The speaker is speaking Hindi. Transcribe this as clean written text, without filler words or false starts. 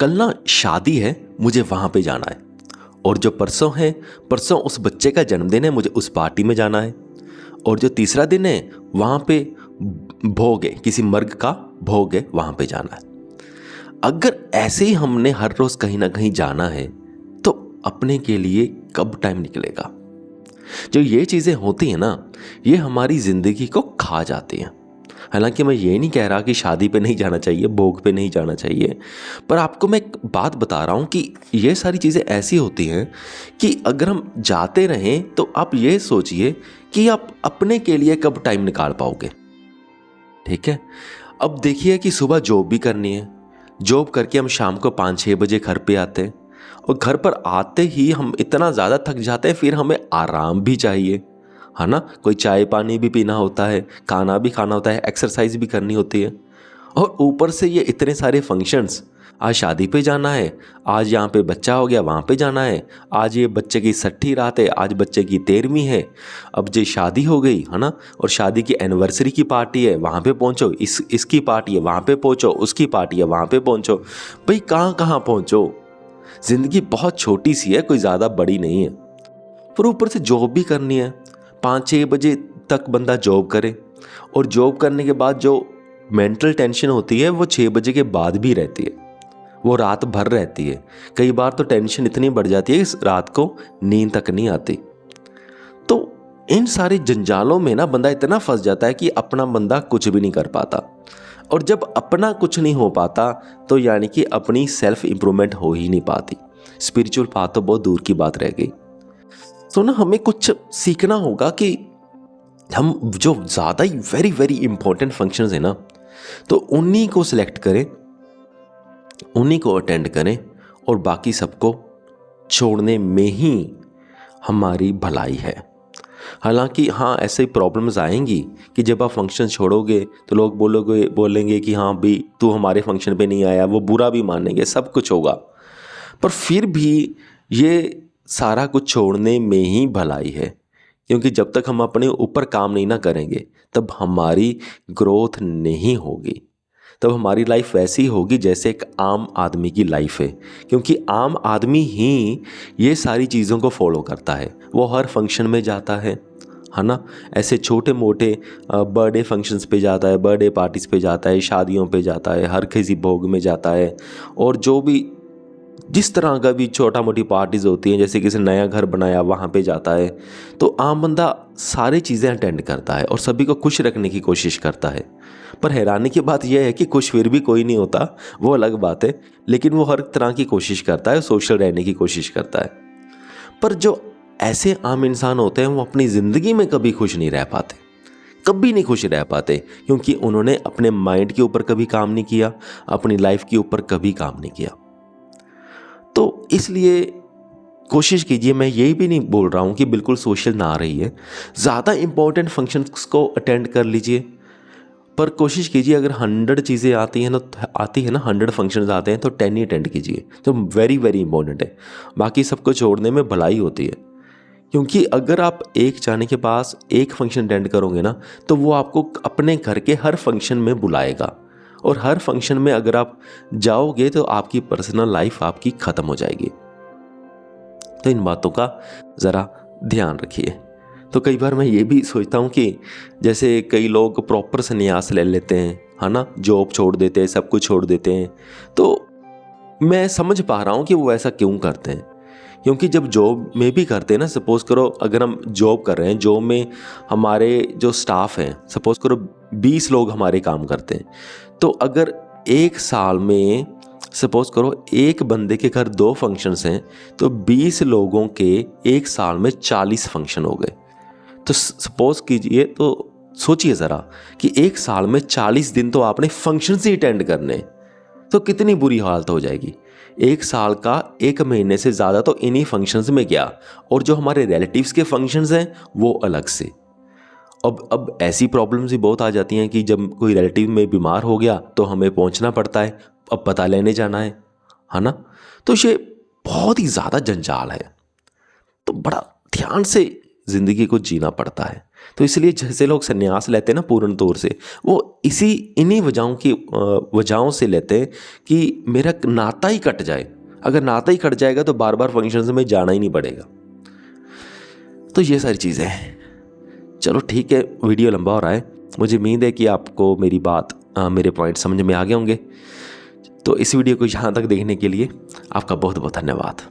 कल ना शादी है, मुझे वहाँ पे जाना है। और जो परसों है, परसों उस बच्चे का जन्मदिन है, मुझे उस पार्टी में जाना है। और जो तीसरा दिन है, वहाँ पे भोग है, किसी मर्ग का भोग है, वहाँ पे जाना है। अगर ऐसे ही हमने हर रोज़ कहीं ना कहीं जाना है तो अपने के लिए कब टाइम निकलेगा? जो ये चीज़ें होती हैं ना, ये हमारी ज़िंदगी को खा जाती हैं। हालांकि मैं ये नहीं कह रहा कि शादी पे नहीं जाना चाहिए, भोग पे नहीं जाना चाहिए, पर आपको मैं एक बात बता रहा हूँ कि ये सारी चीज़ें ऐसी होती हैं कि अगर हम जाते रहें तो आप ये सोचिए कि आप अपने के लिए कब टाइम निकाल पाओगे। ठीक है, अब देखिए कि सुबह जॉब भी करनी है, जॉब करके हम शाम को 5-6 बजे घर पे आते हैं और घर पर आते ही हम इतना ज़्यादा थक जाते हैं, फिर हमें आराम भी चाहिए, है ना। कोई चाय पानी भी पीना होता है, खाना भी खाना होता है, एक्सरसाइज भी करनी होती है। और ऊपर से ये इतने सारे फंक्शंस, आज शादी पे जाना है, आज यहाँ पे बच्चा हो गया वहाँ पे जाना है, आज ये बच्चे की 6ठी रात है, आज बच्चे की 13वीं है, अब जो शादी हो गई है ना, और शादी की एनिवर्सरी की पार्टी है, वहाँ पे पहुँचो, इसकी पार्टी है वहाँ पे पहुँचो, उसकी पार्टी है वहाँ पे पहुँचो। भाई कहाँ कहाँ पहुँचो, ज़िंदगी बहुत छोटी सी है, कोई ज़्यादा बड़ी नहीं है। फिर ऊपर से जॉब भी करनी है, 5-6 बजे तक बंदा जॉब करे, और जॉब करने के बाद जो मेंटल टेंशन होती है वो 6 बजे के बाद भी रहती है, वो रात भर रहती है। कई बार तो टेंशन इतनी बढ़ जाती है कि रात को नींद तक नहीं आती। तो इन सारे जंजालों में ना बंदा इतना फंस जाता है कि अपना बंदा कुछ भी नहीं कर पाता। और जब अपना कुछ नहीं हो पाता तो यानी कि अपनी सेल्फ इंप्रूवमेंट हो ही नहीं पाती, स्पिरिचुअल पाथ तो बहुत दूर की बात रह गई। तो ना हमें कुछ सीखना होगा कि हम जो ज़्यादा ही वेरी वेरी इंपॉर्टेंट फंक्शंस हैं ना, तो उन्हीं को सिलेक्ट करें, उन्हीं को अटेंड करें, और बाकी सबको छोड़ने में ही हमारी भलाई है। हालांकि हाँ, ऐसे प्रॉब्लम्स आएंगी कि जब आप फंक्शन छोड़ोगे तो लोग बोलेंगे कि हाँ भी तू हमारे फंक्शन पे नहीं आया, वो बुरा भी मानेंगे, सब कुछ होगा। पर फिर भी ये सारा कुछ छोड़ने में ही भलाई है, क्योंकि जब तक हम अपने ऊपर काम नहीं ना करेंगे तब हमारी ग्रोथ नहीं होगी। तब हमारी लाइफ वैसी होगी जैसे एक आम आदमी की लाइफ है, क्योंकि आम आदमी ही ये सारी चीज़ों को फॉलो करता है। वो हर फंक्शन में जाता है ना, ऐसे छोटे मोटे बर्थडे फंक्शंस पे जाता है, बर्थडे पार्टीज़ पे जाता है, शादियों पे जाता है, हर किसी भोग में जाता है, और जो भी जिस तरह का भी छोटा मोटी पार्टीज़ होती हैं, जैसे किसी नया घर बनाया वहाँ पे जाता है। तो आम बंदा सारी चीज़ें अटेंड करता है और सभी को खुश रखने की कोशिश करता है। पर हैरानी की बात यह है कि खुश फिर भी कोई नहीं होता, वो अलग बात है, लेकिन वो हर तरह की कोशिश करता है, सोशल रहने की कोशिश करता है। पर जो ऐसे आम इंसान होते हैं वो अपनी ज़िंदगी में कभी खुश नहीं रह पाते, कभी नहीं खुश रह पाते, क्योंकि उन्होंने अपने माइंड के ऊपर कभी काम नहीं किया, अपनी लाइफ के ऊपर कभी काम नहीं किया। तो इसलिए कोशिश कीजिए, मैं यही भी नहीं बोल रहा हूँ कि बिल्कुल सोशल ना रहिए, ज़्यादा इंपॉर्टेंट फंक्शंस को अटेंड कर लीजिए, पर कोशिश कीजिए अगर 100 चीज़ें आती हैं ना, 100 फंक्शंस आते हैं तो 10 ही अटेंड कीजिए, तो वेरी वेरी इंपॉर्टेंट है। बाकी सबको छोड़ने में भलाई होती है, क्योंकि अगर आप एक जाने के पास एक फंक्शन अटेंड करोगे ना, तो वो आपको अपने घर के हर फंक्शन में बुलाएगा, और हर फंक्शन में अगर आप जाओगे तो आपकी पर्सनल लाइफ आपकी ख़त्म हो जाएगी। तो इन बातों का ज़रा ध्यान रखिए। तो कई बार मैं ये भी सोचता हूँ कि जैसे कई लोग प्रॉपर संन्यास ले लेते हैं, है ना, जॉब छोड़ देते हैं, सब कुछ छोड़ देते हैं, तो मैं समझ पा रहा हूँ कि वो ऐसा क्यों करते हैं। क्योंकि जब जॉब में भी करते हैं ना, सपोज़ करो अगर हम जॉब कर रहे हैं, जॉब में हमारे जो स्टाफ हैं, सपोज़ करो 20 लोग हमारे काम करते हैं, तो अगर एक साल में सपोज़ करो एक बंदे के घर 2 फंक्शंस हैं, तो 20 लोगों के एक साल में 40 फंक्शन हो गए। तो सपोज़ कीजिए, तो सोचिए ज़रा कि एक साल में 40 दिन तो आपने फंक्शंस ही अटेंड करने, तो कितनी बुरी हालत हो जाएगी। एक साल का 1 महीने से ज़्यादा तो इन्हीं फंक्शंस में गया, और जो हमारे रिलेटिव्स के फंक्शंस हैं वो अलग से। अब ऐसी प्रॉब्लम्स भी बहुत आ जाती हैं कि जब कोई रिलेटिव में बीमार हो गया तो हमें पहुंचना पड़ता है, अब पता लेने जाना है ना। तो ये बहुत ही ज़्यादा जंजाल है, तो बड़ा ध्यान से ज़िंदगी को जीना पड़ता है। तो इसलिए जैसे लोग संन्यास लेते हैं ना पूर्ण तौर से, वो इन्हीं वजहों से लेते हैं कि मेरा नाता ही कट जाए। अगर नाता ही कट जाएगा तो बार बार फंक्शंस में जाना ही नहीं पड़ेगा। तो ये सारी चीज़ें हैं। चलो ठीक है, वीडियो लंबा हो रहा है। मुझे उम्मीद है कि आपको मेरी बात मेरे पॉइंट समझ में आ गए होंगे। तो इस वीडियो को यहाँ तक देखने के लिए आपका बहुत बहुत धन्यवाद।